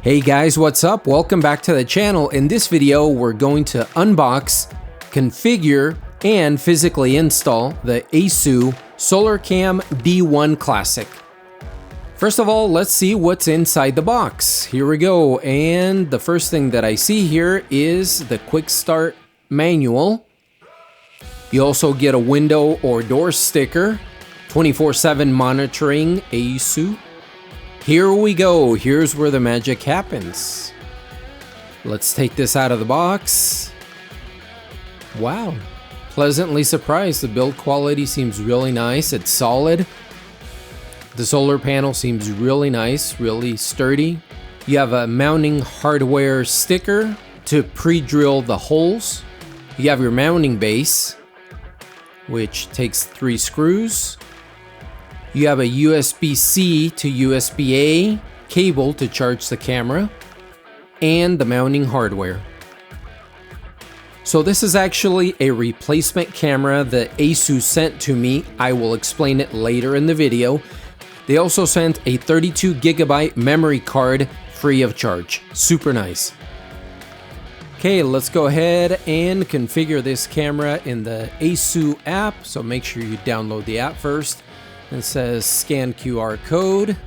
Hey guys, what's up? Welcome back to the channel. In this video, we're going to unbox, configure, and physically install the AOSU SolarCam D1 Classic. First of all, let's see what's inside the box. Here we go. And the first thing that I see here is the quick start manual. You also get a window or door sticker, 24/7 monitoring AOSU. Here we go. Here's where the magic happens. Let's take this out of the box. Wow. Pleasantly surprised. The build quality seems really nice. It's solid. The solar panel seems really nice, really sturdy. You have a mounting hardware sticker to pre-drill the holes. You have your mounting base, which takes 3 screws. You have a USB-C to USB-A cable to charge the camera, and the mounting hardware. So this is actually a replacement camera that AOSU sent to me. I will explain it later in the video. They also sent a 32GB memory card free of charge. Super nice. Okay, let's go ahead and configure this camera in the AOSU app. So make sure you download the app first. It says scan QR code.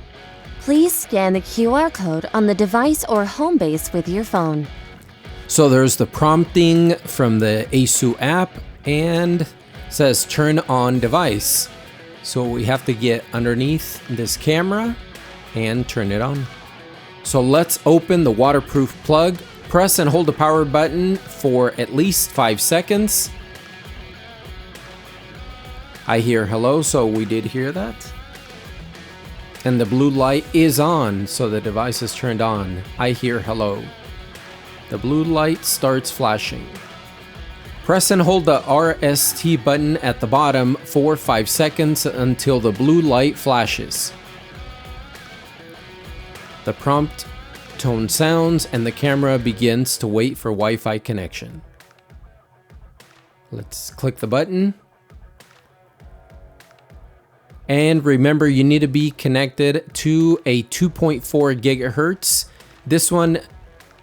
Please scan the QR code on the device or home base with your phone. So there's the prompting from the AOSU app and says turn on device. So we have to get underneath this camera and turn it on. So let's open the waterproof plug. Press and hold the power button for at least 5 seconds. I hear hello, so we did hear that. And the blue light is on, so the device is turned on. I hear hello. The blue light starts flashing. Press and hold the RST button at the bottom for 5 seconds until the blue light flashes. The prompt tone sounds and the camera begins to wait for Wi-Fi connection. Let's click the button. And remember, you need to be connected to a 2.4 gigahertz. This one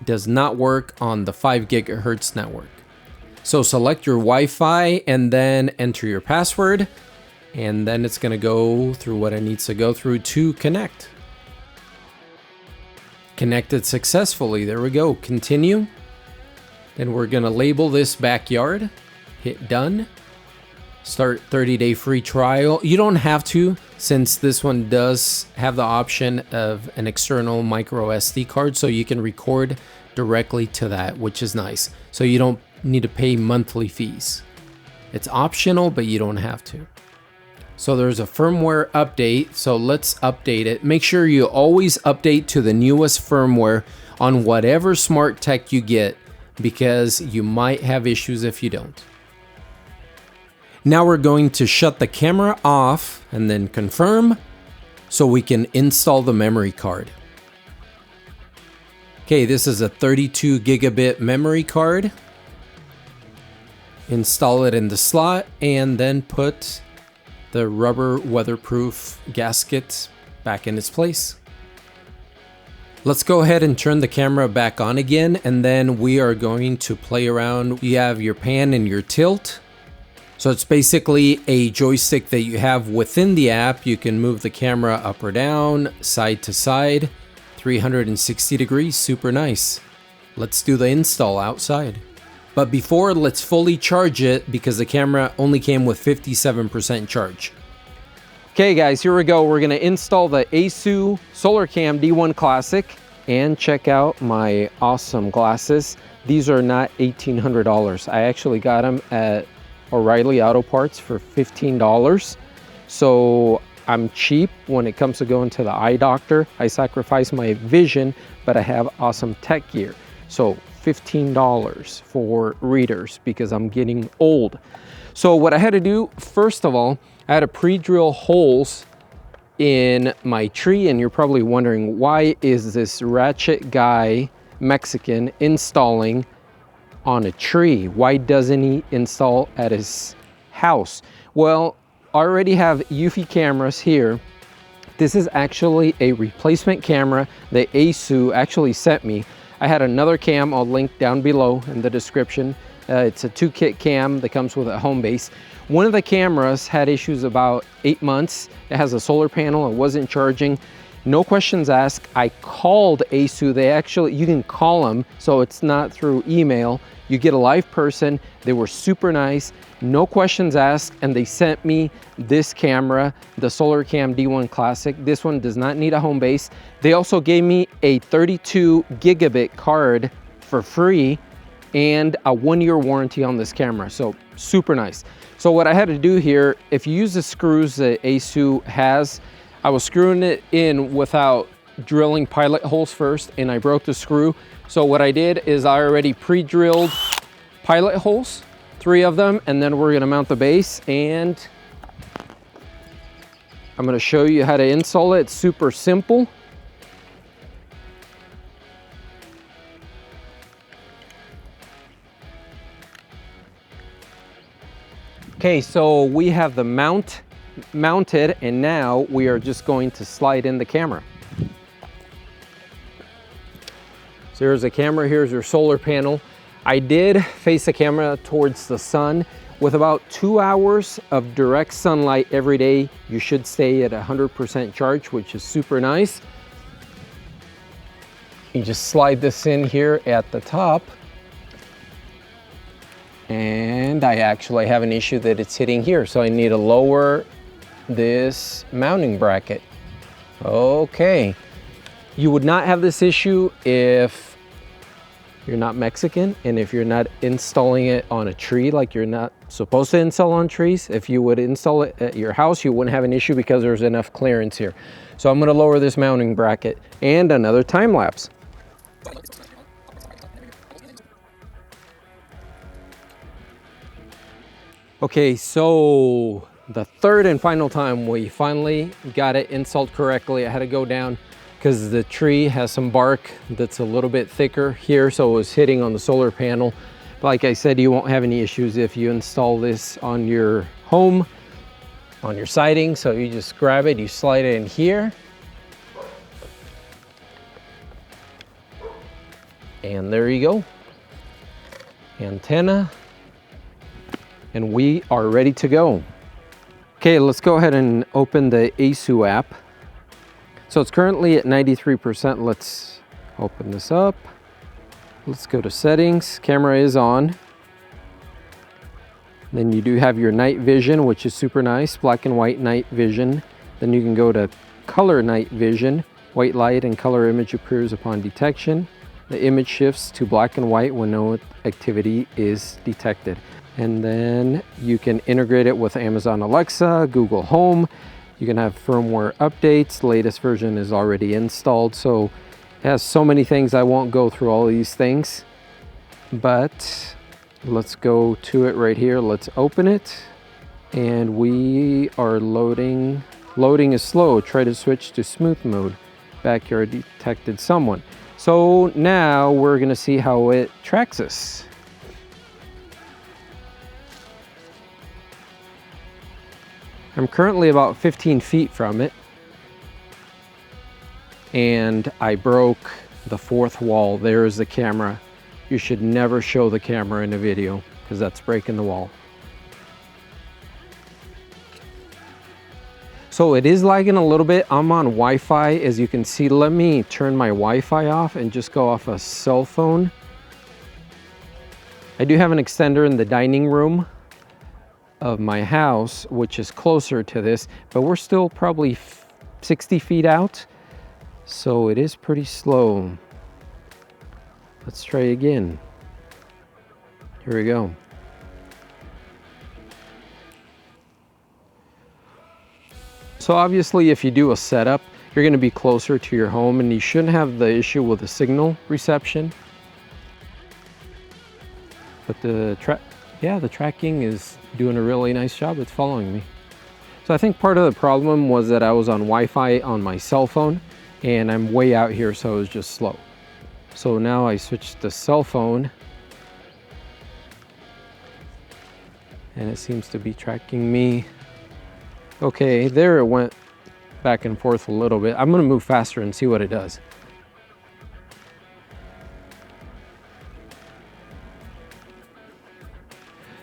does not work on the 5 gigahertz network. So select your Wi-Fi and then enter your password. And then it's going to go through what it needs to go through to connect. Connected successfully. There we go. Continue. Then we're going to label this backyard. Hit done. Start 30-day free trial. You don't have to, since this one does have the option of an external micro SD card, so you can record directly to that, which is nice. So you don't need to pay monthly fees. It's optional, but you don't have to. So there's a firmware update, so let's update it. Make sure you always update to the newest firmware on whatever smart tech you get, because you might have issues if you don't. Now we're going to shut the camera off and then confirm so we can install the memory card. Okay, this is a 32 gigabit memory card. Install it in the slot and then put the rubber weatherproof gasket back in its place. Let's go ahead and turn the camera back on again, and then we are going to play around. You have your pan and your tilt. So it's basically a joystick that you have within the app. You can move the camera up or down, side to side, 360 degrees, super nice. Let's do the install outside. But before, let's fully charge it because the camera only came with 57% charge. Okay guys, here we go. We're gonna install the AOSU SolarCam D1 Classic and check out my awesome glasses. These are not $1,800. I actually got them at O'Reilly Auto Parts for $15. So I'm cheap when it comes to going to the eye doctor. I sacrifice my vision, but I have awesome tech gear. So $15 for readers because I'm getting old. So what I had to do, first of all, I had to pre-drill holes in my tree, and you're probably wondering, why is this ratchet guy, Mexican, installing on a tree? Why doesn't he install at his house? Well, I already have UV cameras here This is actually a replacement camera that AOSU actually sent me. I had another cam I'll link down below in the description. It's a 2-kit cam that comes with a home base. One of the cameras had issues about 8 months. It has a solar panel, it wasn't charging. No questions asked. I called AOSU. They actually, you can call them, so it's not through email. You get a live person. They were super nice, no questions asked, and they sent me this camera, the SolarCam D1 Classic. This one does not need a home base. They also gave me a 32 gigabit card for free and a 1-year warranty on this camera, so super nice. So what I had to do here, if you use the screws that AOSU has, I was screwing it in without drilling pilot holes first, and I broke the screw. So what I did is I already pre-drilled pilot holes, 3 of them, and then we're gonna mount the base, and I'm gonna show you how to install it. It's super simple. Okay, so we have the mounted, and now we are just going to slide in the camera. So here's the camera, here's your solar panel. I did face the camera towards the sun. With about 2 hours of direct sunlight every day, you should stay at 100% charge, which is super nice. You just slide this in here at the top. And I actually have an issue that it's hitting here, so I need to lower this mounting bracket. Okay. You would not have this issue if you're not Mexican and if you're not installing it on a tree, like you're not supposed to install on trees. If you would install it at your house, you wouldn't have an issue because there's enough clearance here. So I'm gonna lower this mounting bracket, and another time lapse. Okay, so the third and final time we finally got it installed correctly. I had to go down because the tree has some bark that's a little bit thicker here, so it was hitting on the solar panel. But like I said, you won't have any issues if you install this on your home, on your siding. So you just grab it, you slide it in here. And there you go. Antenna. And we are ready to go. Okay, let's go ahead and open the AOSU app. So it's currently at 93%. Let's open this up. Let's go to settings. Camera is on. Then you do have your night vision, which is super nice, black and white night vision. Then you can go to color night vision. White light and color image appears upon detection. The image shifts to black and white when no activity is detected. And then you can integrate it with Amazon Alexa, Google Home. You can have firmware updates. The latest version is already installed. So it has so many things. I won't go through all these things, but let's go to it right here. Let's open it. And we are loading. Loading is slow. Try to switch to smooth mode. Backyard detected someone. So now we're gonna see how it tracks us. I'm currently about 15 feet from it, and I broke the 4th wall. There's the camera. You should never show the camera in a video because that's breaking the wall. So it is lagging a little bit. I'm on Wi-Fi, as you can see. Let me turn my Wi-Fi off and just go off a cell phone. I do have an extender in the dining room of my house, which is closer to this, but we're still probably 60 feet out, so it is pretty slow. Let's try again. Here we go. So obviously if you do a setup, you're going to be closer to your home and you shouldn't have the issue with the signal reception. But the tracking is doing a really nice job. It's following me. So I think part of the problem was that I was on Wi-Fi on my cell phone and I'm way out here, so it was just slow. So now I switched to cell phone and it seems to be tracking me. Okay, there it went. back and forth a little bit. I'm gonna move faster and see what it does.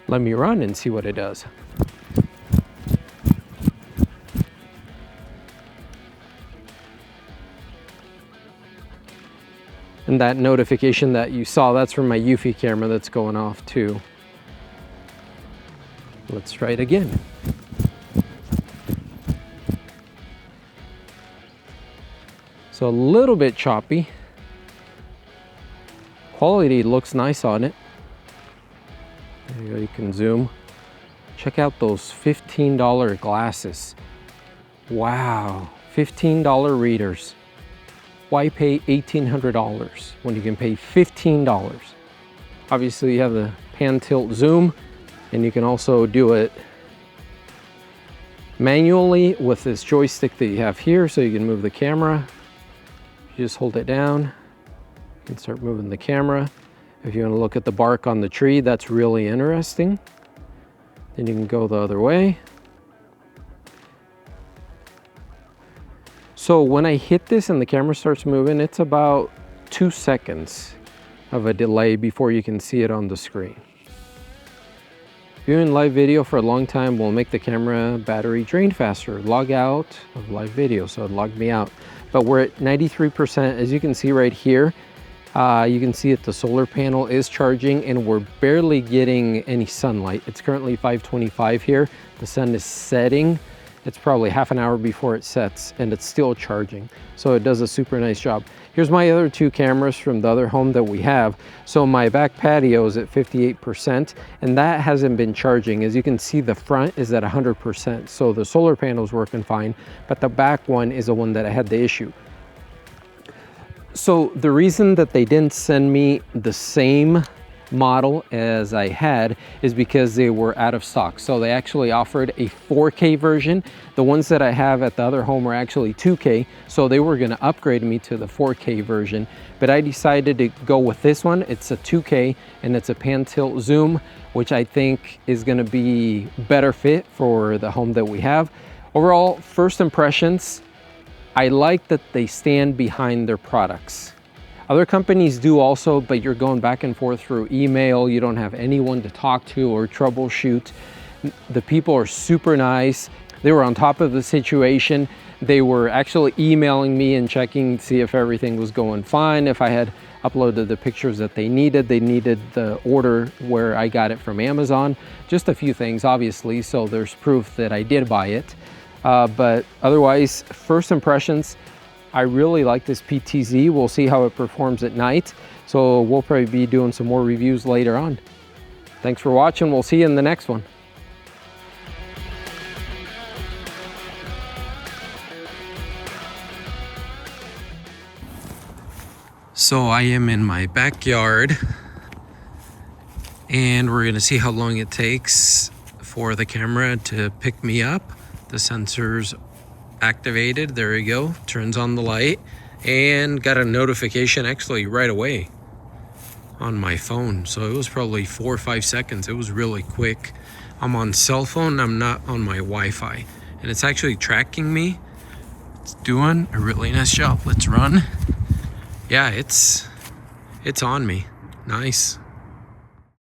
Let me run and see what it does. And that notification that you saw, that's from my Eufy camera that's going off too. Let's try it again. So a little bit choppy. Quality looks nice on it. There you go, you can zoom. Check out those $15 glasses. Wow, $15 readers. Why pay $1,800 when you can pay $15? Obviously you have the pan tilt zoom, and you can also do it manually with this joystick that you have here, so you can move the camera. You just hold it down, you can start moving the camera. If you want to look at the bark on the tree, that's really interesting. Then you can go the other way. So when I hit this and the camera starts moving, it's about 2 seconds of a delay before you can see it on the screen. Viewing live video for a long time will make the camera battery drain faster. Log out of live video, so it logged me out. But we're at 93%, as you can see right here. You can see that the solar panel is charging and we're barely getting any sunlight. It's currently 5:25 here. The sun is setting. It's probably half an hour before it sets and it's still charging. So it does a super nice job. Here's my other 2 cameras from the other home that we have. So my back patio is at 58% and that hasn't been charging. As you can see, the front is at 100%. So the solar panel is working fine, but the back one is the one that I had the issue. So the reason that they didn't send me the same model as I had is because they were out of stock. So they actually offered a 4K version. The ones that I have at the other home are actually 2K, so they were going to upgrade me to the 4K version, but I decided to go with this one. It's a 2K and it's a pan tilt zoom, which I think is going to be better fit for the home that we have. Overall, first impressions, I like that they stand behind their products. Other companies do also, but you're going back and forth through email. You don't have anyone to talk to or troubleshoot. The people are super nice. They were on top of the situation. They were actually emailing me and checking to see if everything was going fine, if I had uploaded the pictures that they needed. They needed the order where I got it from Amazon. Just a few things, obviously, so there's proof that I did buy it. But otherwise, first impressions, I really like this PTZ. We'll see how it performs at night. So we'll probably be doing some more reviews later on. Thanks for watching. We'll see you in the next one. So I am in my backyard and we're gonna see how long it takes for the camera to pick me up. The sensor's activated, there we go, turns on the light, and got a notification actually right away on my phone. So it was probably 4 or 5 seconds. It was really quick. I'm on cell phone, I'm not on my Wi-Fi, and it's actually tracking me. It's doing a really nice job. Let's run. Yeah, it's on me. Nice.